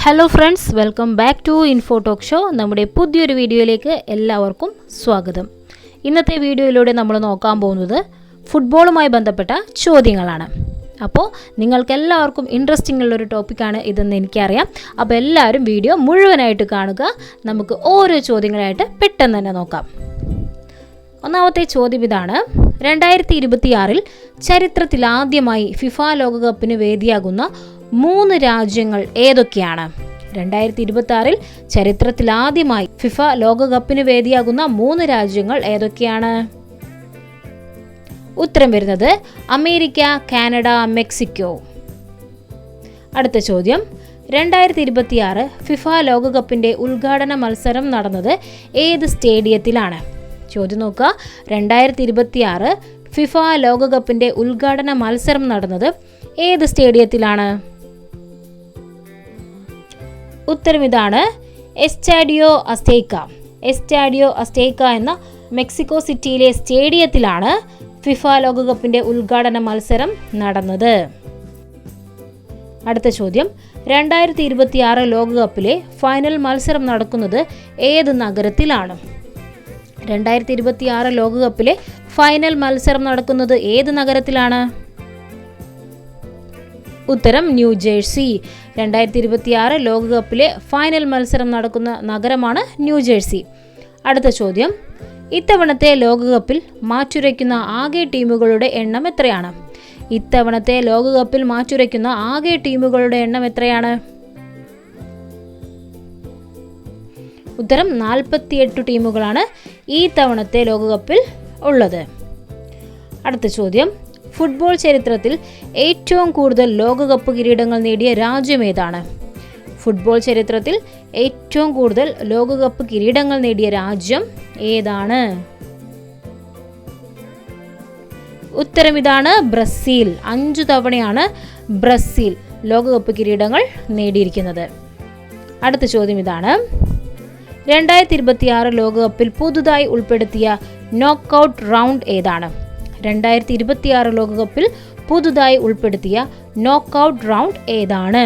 Hello friends, welcome back to Info Talk show. നമ്മുടെ പുതിയൊരു വീഡിയോയിലേക്ക് എല്ലാവർക്കും സ്വാഗതം. ഇന്നത്തെ വീഡിയോയിലൂടെ നമ്മൾ നോക്കാൻ പോകുന്നത് ഫുട്ബോളുമായി ബന്ധപ്പെട്ട ചോദ്യങ്ങളാണ്. അപ്പോൾ നിങ്ങൾക്ക് എല്ലാവർക്കും ഇൻട്രസ്റ്റിംഗ് ഉള്ളൊരു ടോപ്പിക്കാണ് ഇതെന്ന് എനിക്കറിയാം. അപ്പോൾ എല്ലാവരും വീഡിയോ മുഴുവനായിട്ട് കാണുക. നമുക്ക് ഓരോ ചോദ്യങ്ങളായിട്ട് പെട്ടെന്ന് തന്നെ നോക്കാം. ഒന്നാമത്തെ ചോദ്യം ഇതാണ്: 2026 ചരിത്രത്തിൽ ആദ്യമായി ഫിഫ ലോകകപ്പിന് വേദിയാകുന്ന 3 രാജ്യങ്ങൾ ഏതൊക്കെയാണ്? 2026 ചരിത്രത്തിൽ ആദ്യമായി ഫിഫ ലോകകപ്പിന് വേദിയാകുന്ന 3 രാജ്യങ്ങൾ ഏതൊക്കെയാണ്? ഉത്തരം വരുന്നത് അമേരിക്ക, കാനഡ, മെക്സിക്കോ. അടുത്ത ചോദ്യം: 2026 ഫിഫ ലോകകപ്പിന്റെ ഉദ്ഘാടന മത്സരം നടന്നത് ഏത് സ്റ്റേഡിയത്തിലാണ്? ചോദ്യം നോക്കുക. 2026 ഫിഫ ലോകകപ്പിന്റെ ഉദ്ഘാടന മത്സരം നടന്നത് ഏത് സ്റ്റേഡിയത്തിലാണ്? ഉത്തരം ഇതാണ്: എസ്റ്റാഡിയോ അസ്തേക്ക. എസ്റ്റാഡിയോ അസ്തേക്ക എന്ന മെക്സിക്കോ സിറ്റിയിലെ സ്റ്റേഡിയത്തിലാണ് ഫിഫ ലോകകപ്പിന്റെ ഉദ്ഘാടന മത്സരം നടന്നത്. അടുത്ത ചോദ്യം: 2026 ലോകകപ്പിലെ ഫൈനൽ മത്സരം നടക്കുന്നത് ഏത് നഗരത്തിലാണ്? 2026 ലോകകപ്പിലെ ഫൈനൽ മത്സരം നടക്കുന്നത് ഏത് നഗരത്തിലാണ്? ഉത്തരം ന്യൂജേഴ്സി. 2026 ലോകകപ്പിലെ ഫൈനൽ മത്സരം നടക്കുന്ന നഗരമാണ് ന്യൂജേഴ്സി. അടുത്ത ചോദ്യം: ഇത്തവണത്തെ ലോകകപ്പിൽ മാറ്റുരയ്ക്കുന്ന ആകെ ടീമുകളുടെ എണ്ണം എത്രയാണ്? ഇത്തവണത്തെ ലോകകപ്പിൽ മാറ്റുരയ്ക്കുന്ന ആകെ ടീമുകളുടെ എണ്ണം എത്രയാണ്? ഉത്തരം 48 ടീമുകളാണ് ഈ തവണത്തെ ലോകകപ്പിൽ ഉള്ളത്. അടുത്ത ചോദ്യം: ഫുട്ബോൾ ചരിത്രത്തിൽ ഏറ്റവും കൂടുതൽ ലോകകപ്പ് കിരീടങ്ങൾ നേടിയ രാജ്യം ഏതാണ്? ഫുട്ബോൾ ചരിത്രത്തിൽ ഏറ്റവും കൂടുതൽ ലോകകപ്പ് കിരീടങ്ങൾ നേടിയ രാജ്യം ഏതാണ്? ഉത്തരം ഇതാണ്: ബ്രസീൽ. 5 തവണയാണ് ബ്രസീൽ ലോകകപ്പ് കിരീടങ്ങൾ നേടിയിരിക്കുന്നത്. അടുത്ത ചോദ്യം ഇതാണ്: 2026 ലോകകപ്പിൽ പുതുതായി ഉൾപ്പെടുത്തിയ നോക്കൌട്ട് റൗണ്ട് ഏതാണ്? 2026 ലോകകപ്പിൽ പുതുതായി ഉൾപ്പെടുത്തിയ നോക്കൌട്ട് റൗണ്ട് ഏതാണ്?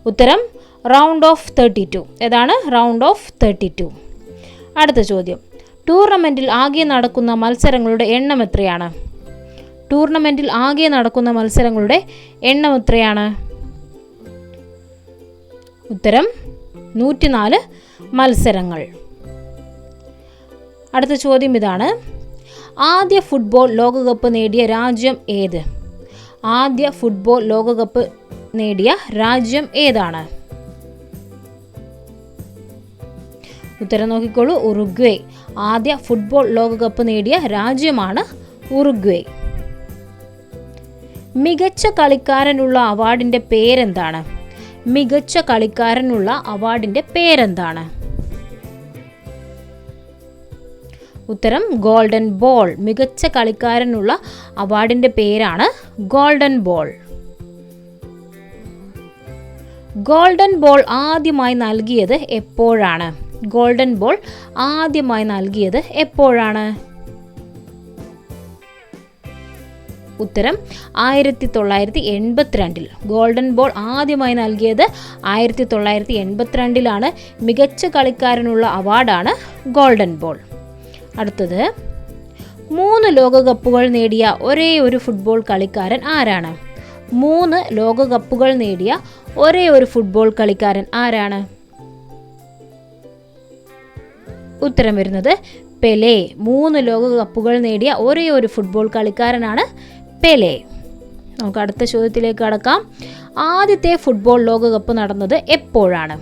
ഉത്തരം റൗണ്ട് ഓഫ് 32. ഏതാണ്? Round of 32. അടുത്ത ചോദ്യം: ടൂർണമെന്റിൽ ആകെ നടക്കുന്ന മത്സരങ്ങളുടെ എണ്ണം എത്രയാണ്? ടൂർണമെന്റിൽ ആകെ നടക്കുന്ന മത്സരങ്ങളുടെ എണ്ണം എത്രയാണ്? ഉത്തരം 104 മത്സരങ്ങൾ. അടുത്ത ചോദ്യം ഇതാണ്: ആദ്യ ഫുട്ബോൾ ലോകകപ്പ് നേടിയ രാജ്യം ഏത്? ആദ്യ ഫുട്ബോൾ ലോകകപ്പ് നേടിയ രാജ്യം ഏതാണ്? ഉത്തരം നോക്കിക്കോളൂ: ഉറുഗ്വേ. ആദ്യ ഫുട്ബോൾ ലോകകപ്പ് നേടിയ രാജ്യമാണ് ഉറുഗ്വേ. മികച്ച കളിക്കാരനുള്ള അവാർഡിന്റെ പേരെന്താണ്? മികച്ച കളിക്കാരനുള്ള അവാർഡിന്റെ പേരെന്താണ്? ഉത്തരം ഗോൾഡൻ ബോൾ. മികച്ച കളിക്കാരനുള്ള അവാർഡിന്റെ പേരാണ് ഗോൾഡൻ ബോൾ. ഗോൾഡൻ ബോൾ ആദ്യമായി നൽകിയത് എപ്പോഴാണ്? ഗോൾഡൻ ബോൾ ആദ്യമായി നൽകിയത് എപ്പോഴാണ്? ഉത്തരം 1982. ഗോൾഡൻ ബോൾ ആദ്യമായി നൽകിയത് 1982. മികച്ച കളിക്കാരനുള്ള അവാർഡാണ് ഗോൾഡൻ ബോൾ. അടുത്തത്: 3 ലോകകപ്പുകൾ നേടിയ ഒരേ ഒരു ഫുട്ബോൾ കളിക്കാരൻ ആരാണ്? 3 ലോകകപ്പുകൾ നേടിയ ഒരേ ഒരു ഫുട്ബോൾ കളിക്കാരൻ ആരാണ്? ഉത്തരം വരുന്നത് പെലെ. 3 ലോകകപ്പുകൾ നേടിയ ഒരേ ഒരു ഫുട്ബോൾ കളിക്കാരനാണ് പെലെ. നമുക്ക് അടുത്ത ചോദ്യത്തിലേക്ക് കടക്കാം. ആദ്യത്തെ ഫുട്ബോൾ ലോകകപ്പ് നടന്നത് എപ്പോഴാണ്?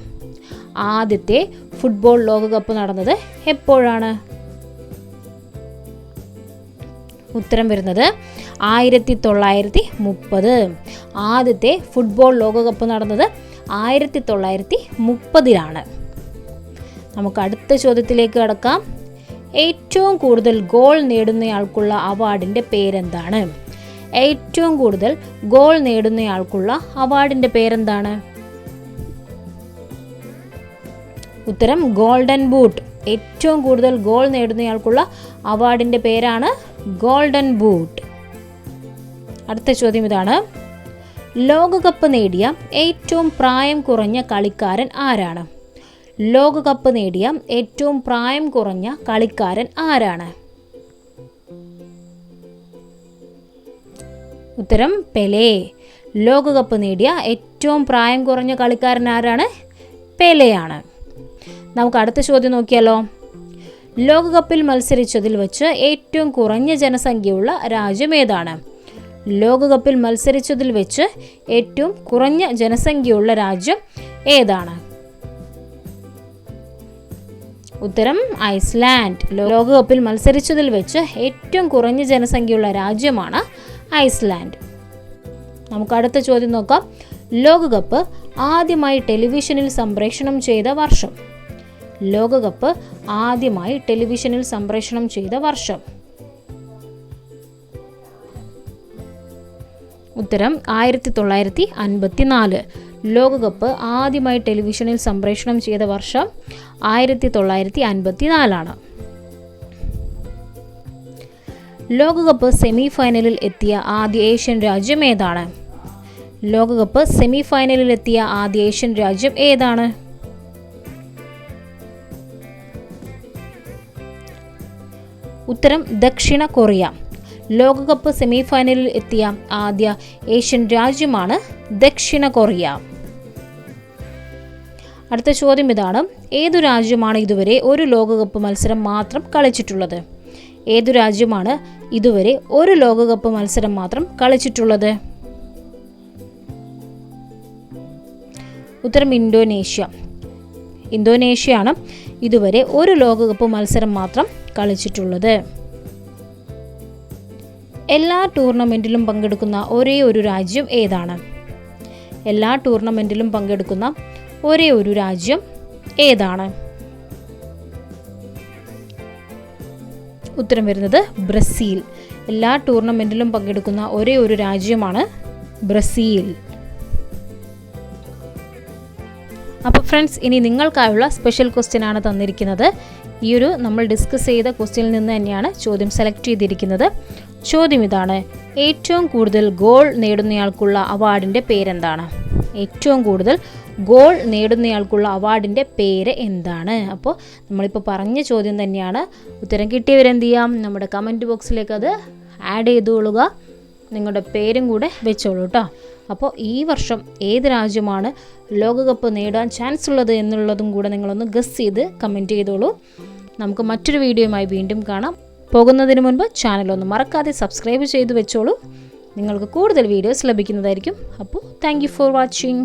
ആദ്യത്തെ ഫുട്ബോൾ ലോകകപ്പ് നടന്നത് എപ്പോഴാണ്? ഉത്തരം വരുന്നത് 1930. ആദ്യത്തെ ഫുട്ബോൾ ലോകകപ്പ് നടന്നത് 1930. നമുക്ക് അടുത്ത ചോദ്യത്തിലേക്ക് കടക്കാം. ഏറ്റവും കൂടുതൽ ഗോൾ നേടുന്നയാൾക്കുള്ള അവാർഡിന്റെ പേരെന്താണ്? ഏറ്റവും കൂടുതൽ ഗോൾ നേടുന്നയാൾക്കുള്ള അവാർഡിന്റെ പേരെന്താണ്? ഉത്തരം ഗോൾഡൻ ബൂട്ട്. ഏറ്റവും കൂടുതൽ ഗോൾ നേടുന്നയാൾക്കുള്ള അവാർഡിന്റെ പേരാണ് ഗോൾഡൻ ബൂട്ട്. അടുത്ത ചോദ്യം ഇതാണ്: ലോകകപ്പ് നേടിയ ഏറ്റവും പ്രായം കുറഞ്ഞ കളിക്കാരൻ ആരാണ്? ലോകകപ്പ് നേടിയ ഏറ്റവും പ്രായം കുറഞ്ഞ കളിക്കാരൻ ആരാണ്? ഉത്തരം പെലെ. ലോകകപ്പ് നേടിയ ഏറ്റവും പ്രായം കുറഞ്ഞ കളിക്കാരൻ ആരാണ്? പെലെയാണ്. നമുക്ക് അടുത്ത ചോദ്യം നോക്കിയാലോ. ലോകകപ്പിൽ മത്സരിച്ചതിൽ വെച്ച് ഏറ്റവും കുറഞ്ഞ ജനസംഖ്യയുള്ള രാജ്യം ഏതാണ്? ലോകകപ്പിൽ മത്സരിച്ചതിൽ വെച്ച് ഏറ്റവും കുറഞ്ഞ ജനസംഖ്യയുള്ള രാജ്യം ഏതാണ്? ഉത്തരം ഐസ്ലാൻഡ്. ലോകകപ്പിൽ മത്സരിച്ചതിൽ വെച്ച് ഏറ്റവും കുറഞ്ഞ ജനസംഖ്യയുള്ള രാജ്യമാണ് ഐസ്ലാൻഡ്. നമുക്ക് അടുത്ത ചോദ്യം നോക്കാം. ലോകകപ്പ് ആദ്യമായി ടെലിവിഷനിൽ സംപ്രേഷണം ചെയ്ത വർഷം? ലോകകപ്പ് ആദ്യമായി ടെലിവിഷനിൽ സംപ്രേഷണം ചെയ്ത വർഷം? ഉത്തരം 1954. ലോകകപ്പ് ആദ്യമായി ടെലിവിഷനിൽ സംപ്രേഷണം ചെയ്ത വർഷം 1954 ലോകകപ്പ് സെമി ഫൈനലിൽ എത്തിയ ആദ്യ ഏഷ്യൻ രാജ്യം ഏതാണ്? ലോകകപ്പ് സെമി ഫൈനലിൽ എത്തിയ ആദ്യ ഏഷ്യൻ രാജ്യം ഏതാണ്? ഉത്തരം ദക്ഷിണ കൊറിയ. ലോകകപ്പ് സെമി ഫൈനലിൽ എത്തിയ ആദ്യ ഏഷ്യൻ രാജ്യമാണ് ദക്ഷിണ കൊറിയ. അടുത്ത ചോദ്യം ഇതാണ്. ഏതു രാജ്യമാണ് ഇതുവരെ ഒരു ലോകകപ്പ് മത്സരം മാത്രം കളിച്ചിട്ടുള്ളത്? ഏതു രാജ്യമാണ് ഇതുവരെ ഒരു ലോകകപ്പ് മത്സരം മാത്രം കളിച്ചിട്ടുള്ളത്? ഉത്തരം ഇന്തോനേഷ്യ. ഇന്തോനേഷ്യയാണ് ഇതുവരെ ഒരു ലോകകപ്പ് മത്സരം മാത്രം കളിച്ചിട്ടുള്ളത്. എല്ലാ ടൂർണമെൻറ്റിലും പങ്കെടുക്കുന്ന ഒരേ ഒരു രാജ്യം ഏതാണ്? എല്ലാ ടൂർണമെൻറ്റിലും പങ്കെടുക്കുന്ന ഒരേ ഒരു രാജ്യം ഏതാണ്? ഉത്തരം വരുന്നത് ബ്രസീൽ. എല്ലാ ടൂർണമെൻറ്റിലും പങ്കെടുക്കുന്ന ഒരേ ഒരു രാജ്യമാണ് ബ്രസീൽ. അപ്പോൾ ഫ്രണ്ട്സ്, ഇനി നിങ്ങൾക്കായുള്ള സ്പെഷ്യൽ ക്വസ്റ്റ്യൻ ആണ് തന്നിരിക്കുന്നത്. ഈ ഒരു നമ്മൾ ഡിസ്കസ് ചെയ്ത ക്വസ്റ്റ്യനിൽ നിന്ന് തന്നെയാണ് ചോദ്യം സെലക്ട് ചെയ്തിരിക്കുന്നത്. ചോദ്യം ഇതാണ്. ഏറ്റവും കൂടുതൽ ഗോൾ നേടുന്നയാൾക്കുള്ള അവാർഡിൻ്റെ പേരെന്താണ്? ഏറ്റവും കൂടുതൽ ഗോൾ നേടുന്നയാൾക്കുള്ള അവാർഡിൻ്റെ പേര് എന്താണ്? അപ്പോൾ നമ്മളിപ്പോൾ പറഞ്ഞ ചോദ്യം തന്നെയാണ്. ഉത്തരം കിട്ടിയവരെന്ത് ചെയ്യാം? നമ്മുടെ കമൻറ്റ് ബോക്സിലേക്ക് അത് ആഡ് ചെയ്തുകൊള്ളുക. നിങ്ങളുടെ പേരും കൂടെ വെച്ചോളൂ കേട്ടോ. അപ്പോൾ ഈ വർഷം ഏത് രാജ്യമാണ് ലോകകപ്പ് നേടാൻ ചാൻസ് ഉള്ളത് എന്നുള്ളതും കൂടെ നിങ്ങളൊന്ന് ഗസ് ചെയ്ത് കമൻറ്റ് ചെയ്തോളൂ. നമുക്ക് മറ്റൊരു വീഡിയോയുമായി വീണ്ടും കാണാം. പോകുന്നതിന് മുൻപ് ചാനലൊന്ന് മറക്കാതെ സബ്സ്ക്രൈബ് ചെയ്ത് വെച്ചോളൂ. നിങ്ങൾക്ക് കൂടുതൽ വീഡിയോസ് ലഭിക്കുന്നതായിരിക്കും. അപ്പോൾ താങ്ക് യു ഫോർ വാച്ചിങ്.